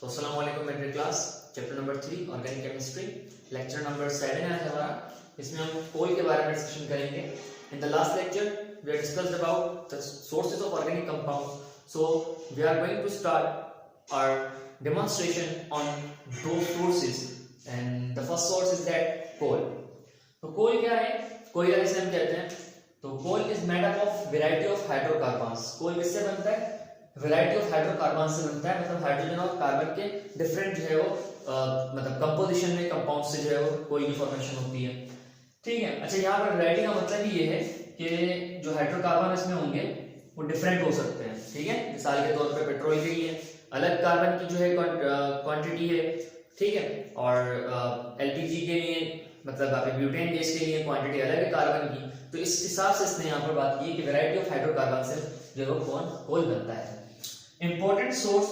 तो अस्सलाम वालेकुम matric class chapter number 3 organic chemistry lecture number 7 है हमारा। इसमें हम कोल के बारे में डिस्कशन करेंगे। In the last lecture we have discussed about the sources of organic compound, so we are going to start our demonstration on two sources and the first source is that coal. तो coal क्या है? कोयला जिसे हम कहते हैं। तो coal is made up of variety of hydrocarbons. Coal किससे बनता है? वैरायटी ऑफ हाइड्रोकार्बन से बनता है, मतलब हाइड्रोजन और कार्बन के डिफरेंट जो है वो मतलब कंपोजिशन में कंपाउंड से जो है वो कोई भी फॉर्मेशन होती है। ठीक है। अच्छा, यहाँ पर वैरायटी का मतलब ये है कि जो हाइड्रोकार्बन इसमें होंगे वो डिफरेंट हो सकते हैं। ठीक है। मिसाल के तौर पे पेट्रोल के लिए अलग कार्बन की जो है क्वांटिटी है। ठीक है। और एलपीजी के लिए मतलब आपके ब्यूटेन गैस के लिए क्वांटिटी अलग है कार्बन की। तो इस हिसाब से इसने यहाँ पर बात की है कि वैरायटी ऑफ हाइड्रोकार्बन से जो है वो कोल बनता है। Important source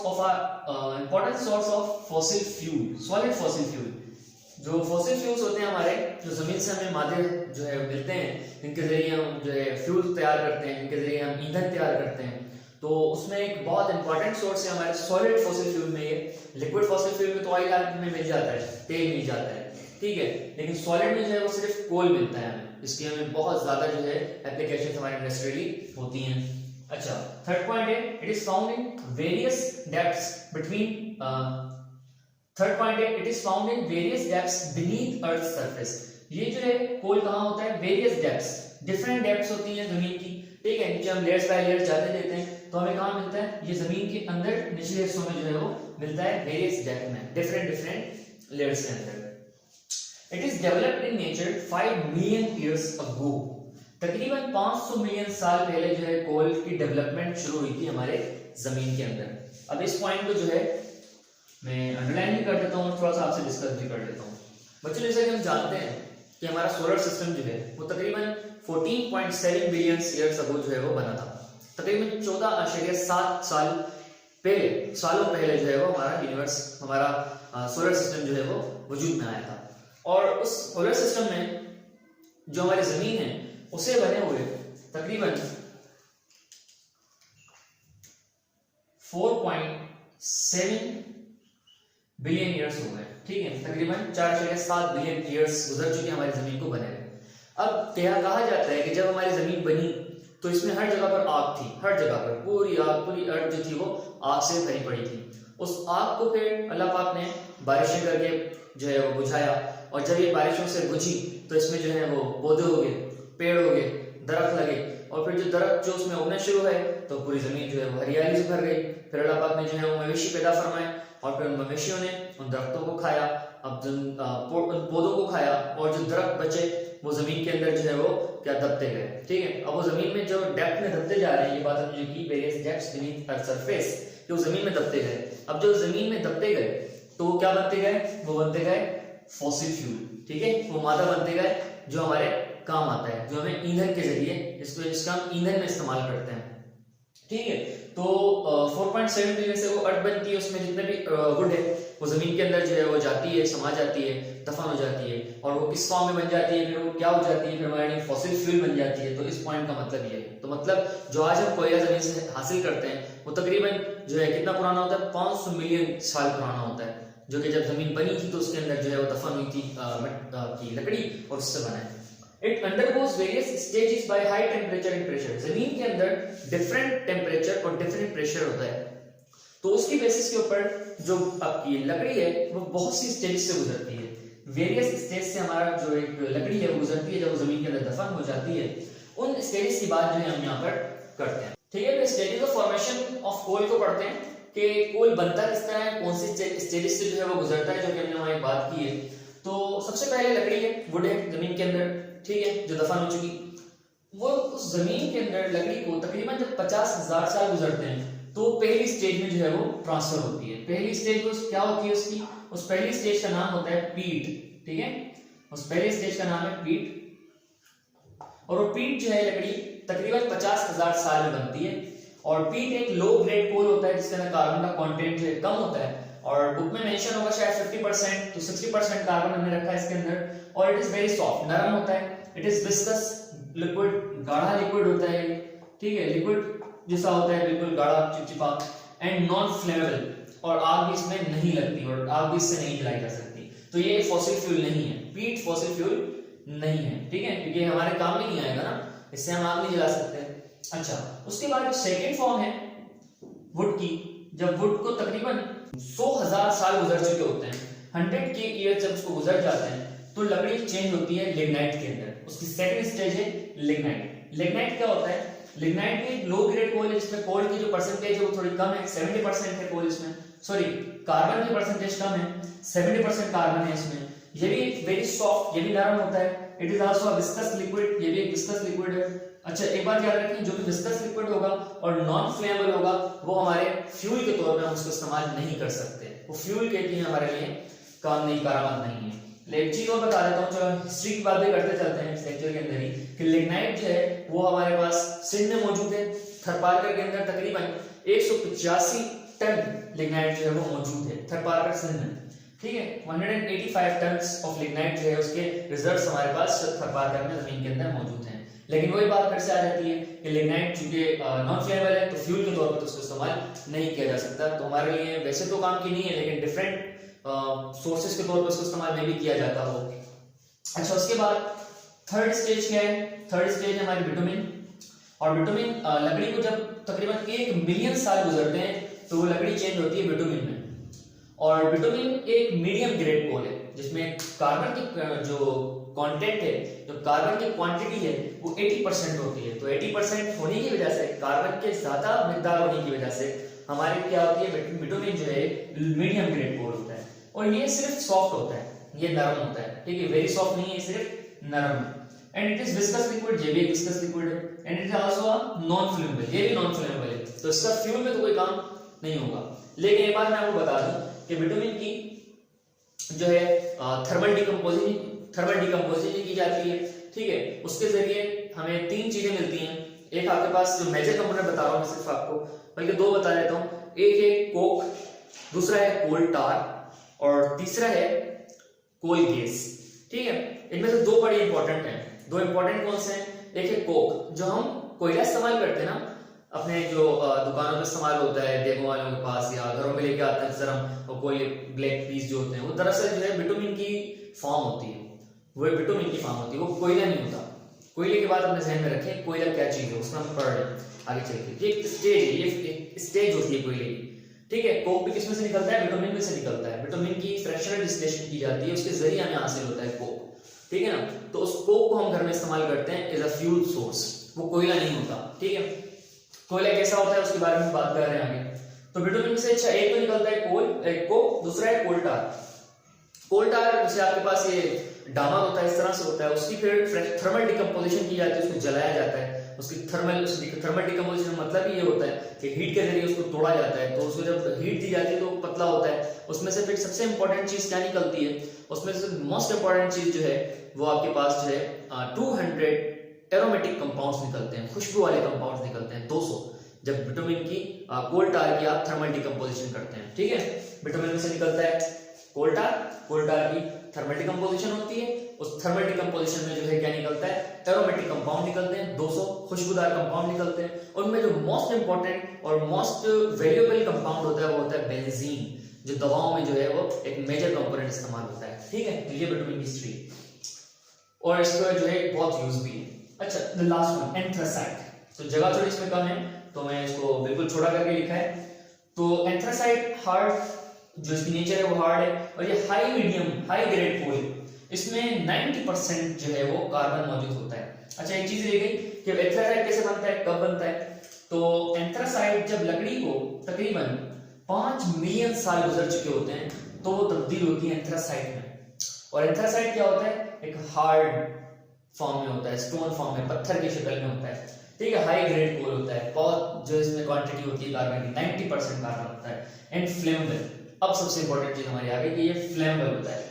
of fossil fuel, solid fossil fuel। जो fossil fuels होते हैं हमारे, जो जमीन से हमें मादे जो है मिलते हैं, जिनके जरिए हम जो है फ्यूल तैयार करते हैं, जिनके जरिए हम ईंधन तैयार करते हैं, तो उसमें एक बहुत इंपॉर्टेंट सोर्स है हमारे सॉलिड फॉसिल फ्यूल में। ये लिक्विड फॉसिल फ्यूल में तो ऑयल में मिल जाता है, तेल मिल जाता है। ठीक है। लेकिन सॉलिड में जो है वो सिर्फ कोल मिलता है हमें। इसकी हमें बहुत ज्यादा जो है एप्लीकेशन हमारे इंडस्ट्रियली होती हैं। अच्छा, थर्ड पॉइंट है it is found in various depths between third point है it is found in various depths beneath earth surface. ये जो है कोल कहाँ होता है? वेरियस डेप्थ्स, डिफरेंट डेप्थ्स होती हैं जमीन की। ठीक है। नीचे हम लेयर्स बाय लेयर्स जाते देते हैं तो हमें कहाँ मिलता है? ये जमीन के अंदर निचले हिस्सों में जो है वो मिलता है वेरियस डेप्थ में, डिफरेंट लेयर्स के अंदर। It is developed in nature 5 million years ago. तकरीबन 500 मिलियन साल पहले जो है कोल की डेवलपमेंट शुरू हुई थी हमारे जमीन के अंदर। अब इस पॉइंट को जो है मैं अंडरलाइन भी कर देता हूँ और थोड़ा सा आपसे डिस्कस भी कर देता हूँ। बच्चों, जैसे कि हम जानते हैं कि हमारा सोलर सिस्टम जो है वो तकरीबन 14.7 बिलियन ईयर्स अगो जो है वो बना था। तकरीबन 14.7 सालों पहले जो है वो हमारा यूनिवर्स, हमारा सोलर सिस्टम जो है वो वजूद में आया था। और उस सोलर सिस्टम में जो हमारी जमीन है उसे बने हुए तकरीबन 4.7 बिलियन ईयर्स हो गए। ठीक है। तकरीबन 4.7 बिलियन ईयर्स गुजर चुके हमारी जमीन को बने हुए। अब क्या कहा जाता है कि जब हमारी जमीन बनी तो इसमें हर जगह पर आग थी, हर जगह पर पूरी अर्थ जो थी वो आग से भरी पड़ी थी। उस आग को फिर अल्लाह पाक ने बारिशें करके जो है वो बुझाया, और जब ये बारिशों से बुझी तो इसमें जो है वो पौधे हो गए, पेड़ हो गए, दरख्त लगे, और फिर जो दरख्त जो उसमें उगना शुरू है तो पूरी जमीन जो है वो हरियाली से भर गई। फिर अल्लाह पाक ने जो है वो मवेशी पैदा फरमाए, और फिर उन मवेशियों ने उन दरख्तों को खाया, अब उन पौधों को खाया, और जो दरख्त बचे वो जमीन के अंदर जो है वो क्या दबते गए। ठीक है। अब वो जमीन में जो डेप्थ में दबते जा रहे हैं, ये बात हमने जो की various depths beneath earth surface, कि वो जमीन में दबते गए। अब जो जमीन में दबते गए तो वो क्या बनते गए? वो बनते गए फॉसिल फ्यूल। ठीक है। वो मादा बनते गए जो हमारे काम आता है, जो हमें ईंधन के जरिए जिसका हम ईंधन में इस्तेमाल करते हैं। ठीक है। तो 4.7 बिलियन से वो अर्थ बनती है, उसमें जितने भी वुड है वो जमीन के अंदर जो है वो जाती है, समा जाती है, दफन हो जाती है, और वो किस फॉर्म में बन जाती है? फिर वो क्या हो जाती है? फिर हमारे फॉसिल फ्यूल बन जाती है। तो इस पॉइंट का मतलब ये है। तो मतलब जो आज हम कोयला जमीन से हासिल करते हैं वो तकरीबन जो है कितना पुराना होता है? 500 मिलियन साल पुराना होता है, जो कि जब जमीन बनी थी तो उसके अंदर जो है वो दफन हुई थी की लकड़ी, और उससे बना है। It undergoes various stages by high temperature and pressure। जमीन के अंदर डिफरेंट टेम्परेचर और डिफरेंट प्रेशर होता है, तो उसकी बेसिस के ऊपर जो आपकी लकड़ी है वो बहुत सी स्टेज से गुजरती है। वेरियस स्टेज से हमारा जो एक लकड़ी है वो गुजरती है जब वो जमीन के अंदर दफन हो जाती है। उन स्टेजेस की बात जो है हम यहाँ पर करते हैं। ठीक है। तो stages of formation of coal को पढ़ते हैं कि कोल बनता किस तरह है, कौन सी स्टेजेस से जो है वो गुजरता है, जो कि हमने वहां बात की है। तो सबसे पहले लकड़ी है, वुड है जमीन के अंदर। ठीक है। जो दफन हो चुकी, वो उस जमीन के अंदर लकड़ी को तकरीबन जब 50,000 साल गुजरते हैं तो पहली स्टेज में जो है वो ट्रांसफर होती है। पहली स्टेज में क्या होती है उसकी? उस पहली स्टेज का नाम होता है पीट। ठीक है। उस पहली स्टेज का नाम है पीट, और वो पीट जो है लकड़ी तकरीबन 50,000 साल में बनती है। और पीट एक लो ग्रेड कोल होता है जिसके अंदर कार्बन का कंटेंट जो है कम होता है, और बुक में मेंशन होगा शायद 50% तो 60% कार्बन हमने रखा है इसके अंदर। और इट इज वेरी सॉफ्ट, नरम होता है। इट इज विस्कस लिक्विड, गाढ़ा लिक्विड होता है। ठीक है। लिक्विड जैसा होता है, बिल्कुल गाढ़ा चिपचिपा, एंड नॉन फ्लेमेबल। और आग भी इसमें नहीं लगती और आग भी इससे नहीं जलाई जा सकती। तो ये फॉसिल फ्यूल नहीं है, पीट फॉसिल फ्यूल नहीं है, ठीक है, क्योंकि हमारे काम में नहीं आएगा ना, इससे हम आग नहीं जला सकते। अच्छा, उसके बाद सेकेंड फॉर्म है वुड की। जब वुड को तकरीबन 100,000 साल गुजर चुके होते हैं, 100 के ईयर जब उसको गुजर जाते हैं, तो लकड़ी चेंज होती है लिग्नाइट के अंदर। उसकी सेकंड स्टेज है लिग्नाइट। लिग्नाइट क्या होता है? लिग्नाइट में लो ग्रेड कोल है, जिसमें कोल की जो परसेंटेज है वो थोड़ी कम है, 70% है कोल इसमें, सॉरी कार्बन की परसेंटेज कम है, 70% कार्बन है इसमें। ये भी वेरी सॉफ्ट, ये भी नरम होता है। It is also a viscous liquid, ये भी एक विस्कस लिक्विड है। अच्छा, एक बात याद रखिए, जो भी विस्कस लिक्विड होगा और नॉन फ्लेमेबल होगा, वो हमारे फ्यूल के तौर पे हम उसको इस्तेमाल नहीं कर सकते, वो फ्यूल के लिए हमारे लिए काम नहीं, कारामद नहीं है। एक चीज और बता देता हूँ, चलो हिस्ट्री की बातें करते चलते हैं इस लेक्चर के अंदर ही, कि लिग्नाइट जो है वो हमारे पास सिंध में मौजूद है। थरपारकर के अंदर तकरीबन 185 टन लिग्नाइट जो है वो मौजूद है थरपारकर सिंध में, ठीक है। 185 टन्स ऑफ लिग्नाइट जो है उसके रिजर्व्स हमारे पास थरपारकर में जमीन के अंदर मौजूद हैं। लेकिन वही बात फिर से आ जाती है कि लिग्नाइट चूंकि नॉन फ्लेमेबल है, तो फ्यूल के तौर पर तो उसको इस्तेमाल नहीं किया जा सकता। तो हमारे लिए वैसे तो काम की नहीं है, लेकिन डिफरेंट सोर्सेस के तौर पर उसको इस्तेमाल में भी किया जाता हो। अच्छा, उसके बाद थर्ड स्टेज क्या है? थर्ड स्टेज है हमारी बिटुमिन। और बिटुमिन लकड़ी को जब तकरीबन 1 मिलियन साल गुजरते हैं, तो वो लकड़ी चेंज होती है बिटुमिन में। और बिटुमिन एक मीडियम ग्रेड कोल है, जिसमें कार्बन की जो कंटेंट है, जो कार्बन की क्वांटिटी है, वो 80% होती है। तो 80% होने की वजह से, कार्बन के ज्यादा मिकदार होने की वजह से हमारे क्या होती है, बिटुमिन जो है मीडियम ग्रेड कोल होता है। और ये सिर्फ सॉफ्ट होता है, ये नरम होता है, ठीक है, वेरी सॉफ्ट नहीं है, सिर्फ नरम है। And it is viscous liquid, ये भी विस्कस लिक्विड है। And it is also a non flammable, ये भी नॉन फ्लेमेबल है, तो इसका फ्यूल में तो कोई काम नहीं होगा। लेकिन एक बात मैं आपको बता दूं कि विटामिन की जो है थर्मल डिकम्पोजिशन की जाती है, ठीक है। उसके जरिए हमें 3 चीजें मिलती हैं। एक आपके पास जो मेजर कंपोनेंट बता रहा हूं मैं सिर्फ आपको, बल्कि 2 बता देता हूं। एक है कोक, दूसरा है कोल टार, और तीसरा है कोल गैस, ठीक है। इनमें से 2 बड़े इंपॉर्टेंट हैं। 2 इंपॉर्टेंट कौन से हैं? एक है कोक, जो हम कोयला इस्तेमाल करते हैं ना, अपने जो दुकानों में इस्तेमाल होता है, देगों वालों के पास या घरों में लेके आते हैं जरा, कोई ब्लैक पीस जो होते हैं, वो दरअसल जो है बिटुमिन की फॉर्म होती है, वो बिटुमिन की फॉर्म होती है, वो कोयला नहीं होता। कोयले की बात अपने जहन में रखें, कोयला क्या चीज है उसमें हम पढ़ रहे हैं आगे चल के। ये स्टेज है, ये स्टेज होती है कोयले की, ठीक है। कोक भी किसमें से निकलता है? बिटुमिन में से निकलता है। बिटुमिन की फ्रैक्शनल डिस्टिलेशन की जाती है, उसके जरिए हमें हासिल होता है कोक, ठीक है ना। तो उस कोक को हम घर में इस्तेमाल करते हैं एज अ फ्यूल सोर्स, वो कोयला नहीं होता, ठीक है। कोयला कैसा होता है उसके बारे में बात कर रहे हैं आगे। तो बिटुमिन से अच्छा एक तो निकलता है कोल, एक कोक, दूसरा है कोल टार। कोल टार जैसे आपके पास ये डामर होता है, इस तरह से होता है, उसकी फिर थर्मल डिकम्पोजिशन की जाती है, उसको जलाया जाता है। उसकी थर्मल डिकम्पोजिशन मतलब ही ये होता है कि हीट के जरिए उसको तोड़ा जाता है। तो उसको जब हीट दी जाती है तो पतला होता है। उसमें से फिर सबसे इंपॉर्टेंट चीज क्या निकलती है? उसमें से मोस्ट इंपॉर्टेंट चीज जो है वो आपके पास जो है 200 एरोमेटिक कंपाउंड्स निकलते हैं, खुशबू वाले कंपाउंड्स निकलते हैं 200, जब बिटुमिन की कोल टार की आप थर्मल डिकम्पोजिशन करते हैं, ठीक है। बिटुमिन में से निकलता है कोल टार की थर्मल डिकम्पोजिशन होती है। उस थर्मल डिकम्पोजिशन में जो है क्या निकलता है? एरोमेटिक कंपाउंड निकलते हैं 200 खुशबूदार कंपाउंड निकलते हैं। उनमें जो मोस्ट इंपॉर्टेंट और मोस्ट वैल्यूएबल कंपाउंड होता है वो होता है बेंजीन, जो दवाओं में जो है वो एक मेजर कंपोनेंट इस्तेमाल होता है, ठीक है। तो ये बिटुमिन की हिस्ट्री, और इसका जो है बहुत यूज भी है। अच्छा, द लास्ट वन एंथ्रासाइट। तो जगह थोड़ी इसमें कम है, तो मैं इसको बिल्कुल छोटा करके लिखा है। तो एंथ्रासाइट हार्ड, जो इसकी नेचर है वो हार्ड है, और ये हाई ग्रेड कोल, इसमें 90% जो है वो कार्बन मौजूद होता है। अच्छा, एक चीज रह गई कि एंथ्रासाइट कैसे बनता है, कब बनता है? तो एंथ्रासाइट जब लकड़ी को तकरीबन 5 मिलियन साल गुजर चुके होते हैं, तो वो तब्दील होती है एंथ्रासाइट में। और एंथ्रासाइट क्या होता है? एक हार्ड फॉर्म में होता है, स्टोन फॉर्म में, पत्थर की शक्ल में होता है, ठीक है। हाई ग्रेड कोल होता है, बहुत जो इसमें क्वांटिटी होती है कार्बन की 90% कार्बन होता है। एंड फ्लेमेबल, अब सबसे इंपॉर्टेंट चीज हमारी आ गई कि ये फ्लेमेबल होता है।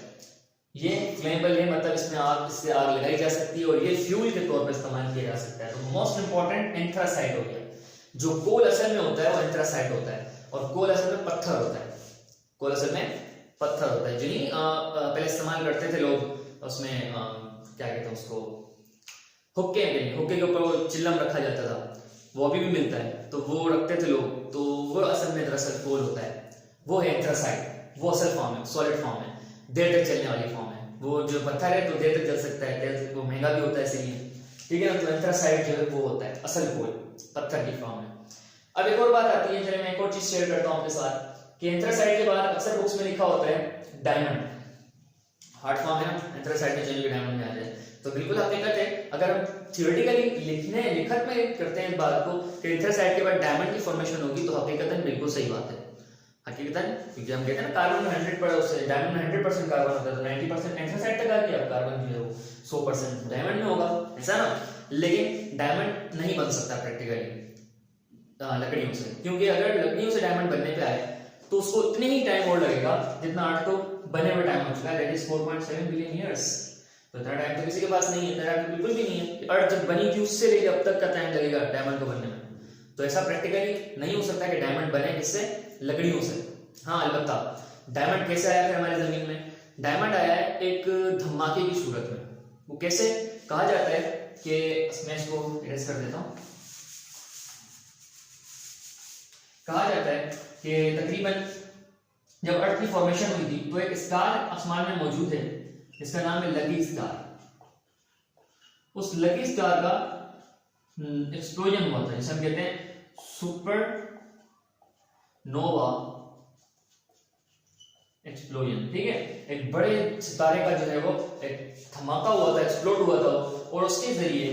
ये फ्लेमेबल है, मतलब इससे आग लगाई जा सकती है, और ये फ्यूल के तौर पर इस्तेमाल किया जा सकता है। तो मोस्ट इंपॉर्टेंट एंथ्रासाइट हो गया। जो कोल असल में होता है वो एंथ्रासाइट होता है, और कोल असल में पत्थर होता है। कोल असल में पत्थर होता है, जिन्हें पहले इस्तेमाल करते थे लोग, उसमें क्या कहते हैं उसको, हुक्के के ऊपर वो चिल्लम रखा जाता था, वो अभी भी मिलता है, तो वो रखते थे लोग। तो वो असल में दरअसल कोल होता है। वो है एंथ्रासाइट, वो असल फॉर्म है, सॉलिड फॉर्म है, देर तक चलने वाली फॉर्म है। वो जो पत्थर है तो देर तक चल सकता है, वो महंगा भी होता है इसलिए, ठीक है ना। तो एंथ्रासाइट जो है वो होता है असल कोल, पत्थर की फॉर्म है। अब एक और बात आती है, चलिए मैं एक और चीज शेयर करता हूं आपके साथ कि एंथ्रासाइट के बाद अक्सर बुक्स में लिखा होता है डायमंड, हार्ड फॉर्म है ना, एंथ्रासाइट में चलिए डायमंड में आ जाए तो बिल्कुल हकीकत है। अगर हम थियोरेटिकली लिखत में करते हैं इस बात को कि एंथ्रासाइट के बाद डायमंड की फॉर्मेशन होगी तो हकीकतन बिल्कुल सही बात है, हकीकतन, क्योंकि हम कहते हैं ना कार्बन में 100% डायमंड में 100% कार्बन होता है, तो 90% एंथ्रासाइट तक आ गया, कार्बन जो है वो 100% डायमंड में होगा, ऐसा ना। लेकिन डायमंड नहीं बन सकता प्रैक्टिकली लकड़ियों से, क्योंकि अगर लकड़ियों से डायमंड बनने पे आए तो उसको इतने ही टाइम और लगेगा जितना अर्थ को बने हुए टाइम हो चुका है, दैट इज 4.7 बिलियन ईयर्स। तो इतना टाइम तो किसी के पास नहीं है, इतना टाइम तो बिल्कुल भी नहीं है। अर्थ जब बनी थी उससे लेकर अब तक का टाइम लगेगा डायमंड को बनने में, तो ऐसा प्रैक्टिकली नहीं हो सकता कि डायमंड बने किससे, लकड़ियों से। हाँ अलबत्ता डायमंड कैसे आया फिर हमारी जमीन में, डायमंड आया है एक धमाके की सूरत में। वो कैसे, कहा जाता है कि मैं इसको इरेज कर देता हूं, कहा जाता है कि तकरीबन जब अर्थ की फॉर्मेशन हुई थी तो एक स्टार आसमान में मौजूद है जिसका नाम है लकी स्टार। उस लकी स्टार का एक्सप्लोजन हुआ था, जिसे हम कहते हैं सुपर नोवा एक्सप्लोजन, ठीक है। एक बड़े सितारे का जो है वो एक धमाका हुआ था, एक्सप्लोड हुआ था, और उसके जरिए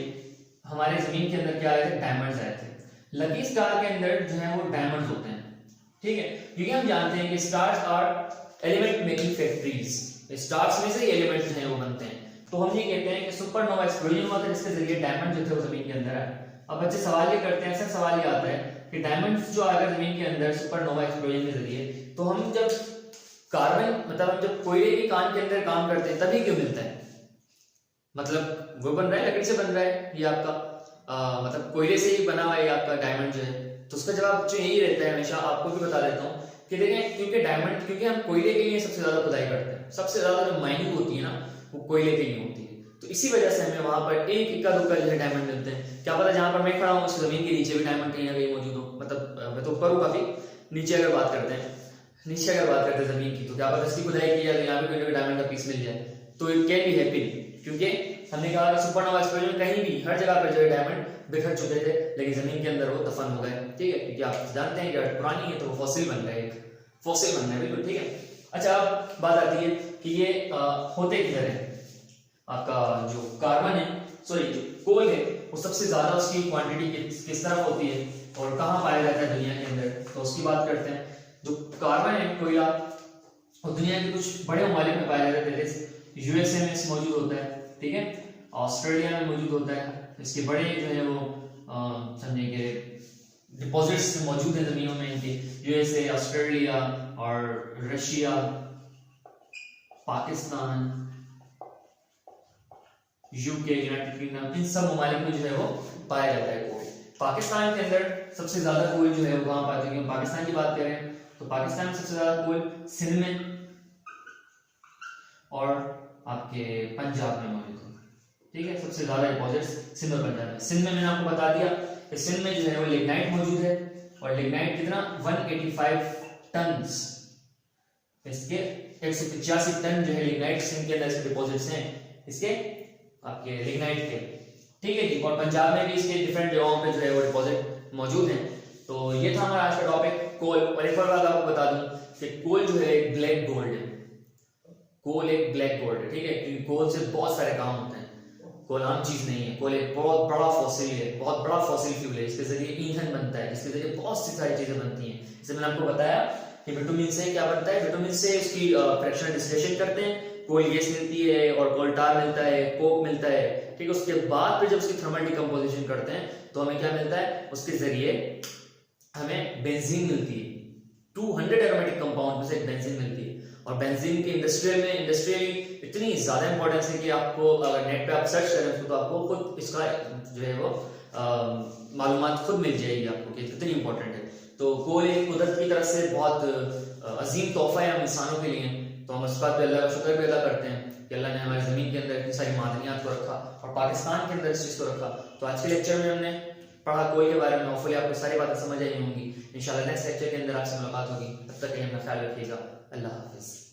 हमारे जमीन के अंदर क्या आए थे, डायमंड्स आए थे। लकी स्टार के अंदर जो है वो डायमंड्स होते हैं, ठीक है, क्योंकि हम जानते हैं कि stars are element making factories, stars में से ही एलिमेंट जो है वो बनते हैं। तो हम ये कहते हैं कि सुपरनोवा एक्सप्लोजन हुआ था जिसके जरिए डायमंड जो थे वो जमीन के अंदर आए। अब बच्चे सवाल ये करते हैं, सर सवाल ये आता है कि डायमंड्स जो आएगा जमीन के अंदर सुपरनोवा एक्सप्लोजन के जरिए, तो हम जब कार्बन मतलब हम जब कोयले की कान के अंदर काम करते हैं तभी क्यों मिलता है, मतलब वो बन रहा है लकड़ी से बन रहा है ये आपका मतलब कोयले से ही बना हुआ है आपका डायमंड जो है। तो उसका जवाब जो यही रहता है हमेशा, आपको भी बता देता हूँ कि देखें, क्योंकि डायमंड, क्योंकि हम कोयले के लिए सबसे ज्यादा खुदाई करते हैं, सबसे ज्यादा जो माइनिंग होती है ना वो कोयले के लिए होती है, तो इसी वजह से हमें वहां पर एक इक्का दुक्का जो है डायमंड मिलते हैं। क्या पता जहां पर मैं खड़ा हूँ उस जमीन के नीचे भी डायमंड कहीं ना कहीं मौजूद हो, मतलब मैं तो ऊपर हूँ काफी, नीचे अगर बात करते हैं, नीचे अगर बात करते हैं जमीन की, तो क्या पता इसकी खुदाई की जाए यहाँ पे कोई डायमंड का पीस मिल जाए, तो इट कैन बी हैप्पी, क्योंकि हमने कहा कि सुपरनोवा एक्सप्लोजन कहीं भी हर जगह पर जो है डायमंड बिखर चुके थे, लेकिन जमीन के अंदर वो दफन हो गए, ठीक है, क्योंकि आप जानते हैं कि अर्थ पुरानी है तो वो फॉसिल बन गए, एक फॉसिल बन गए, बिल्कुल ठीक है। अच्छा अब बात आती है कि ये होते किधर है, आपका जो कार्बन है, सॉरी जो कोल है, वो सबसे ज्यादा उसकी क्वांटिटी किस तरफ होती है और कहाँ पाया जाता है दुनिया के अंदर, तो उसकी बात करते हैं। जो कार्बन है कोयला, और दुनिया के कुछ बड़े ममालिक में पाया जाता है, जैसे यूएसए में मौजूद होता है, ठीक है, ऑस्ट्रेलिया में मौजूद होता है, इसके बड़े जो है वो समझे कि डिपॉजिट्स मौजूद हैं जमीनों में इनके, यूएसए, ऑस्ट्रेलिया और Russia, Pakistan, UK, United Kingdom, इन सब ममालिक में जो है वो पाया जाता है कोल। पाकिस्तान के अंदर सबसे ज्यादा कोल जो है वो कहां पाते हैं, पाकिस्तान की बात करें तो पाकिस्तान में सबसे ज्यादा कोल सिंध में और आपके पंजाब में मौजूद है, ठीक है, सबसे ज्यादा डिपॉजिट्स सिंध और पंजाब में। सिंध में मैंने आपको बता दिया कि सिंध में जो है वो लिग्नाइट मौजूद है, और लिग्नाइट कितना 185 टन, इसके 185 टन जो है लिग्नाइट सिंध के अंदर इसके डिपॉजिट्स हैं, इसके आपके लिग्नाइट के, ठीक है जी। और पंजाब में भी इसके डिफरेंट जगहों पे जो है वो डिपॉजिट मौजूद हैं। तो ये था हमारा आज का टॉपिक कोल। और एक और बात आपको बता दूं कि कोल जो है एक ब्लैक गोल्ड है, कोल एक ब्लैक गोल्ड है, ठीक है, क्योंकि कोल से बहुत सारे काम होते हैं, कोल आम चीज नहीं है, कोल एक बहुत बड़ा फॉसिल है, बहुत बड़ा फॉसिल फ्यूल है, इसके जरिए ईंधन बनता है, इसके जरिए बहुत सी सारी चीजें बनती हैं। जैसे मैंने आपको बताया कि विटामिन से क्या बनता है, विटामिन से उसकी फ्रैक्शनल डिस्टिलेशन करते हैं, कोल गैस मिलती है और कोल टार मिलता है, कोक मिलता है, ठीक है। उसके बाद फिर जब उसकी थर्मल डिकम्पोजिशन करते हैं तो हमें क्या मिलता है, उसके जरिए हमें बेंजीन मिलती है, 200 एरोमेटिक कंपाउंड में से एक बेंजीन मिलती है। और बेंजीन के इंडस्ट्रियली इतनी ज्यादा इंपॉर्टेंस है कि आपको अगर नेट पे आप सर्च करें उसको तो आपको खुद इसका जो है वो मालूमात खुद मिल जाएगी आपको कि कितनी इंपॉर्टेंट है। तो कोल एक कुदरत की तरफ से बहुत अजीम तोहफा है हम इंसानों के लिए, तो हम उस बात पे अल्लाह का शुक्र भी अदा करते हैं कि अल्लाह ने हमारी ज़मीन के अंदर इतनी सारी मादनियात को रखा और पाकिस्तान के अंदर इस चीज़ को रखा। तो आज के लेक्चर में हमने पढ़ा कोल के बारे में। होपफुली आपको सारी बातें समझ आई होंगी। इंशाल्लाह नेक्स्ट लेक्चर के अंदर आपसे मुलाकात होगी। तब तक के लिए अपना ख्याल रखिएगा। अल्लाह हाफिज़।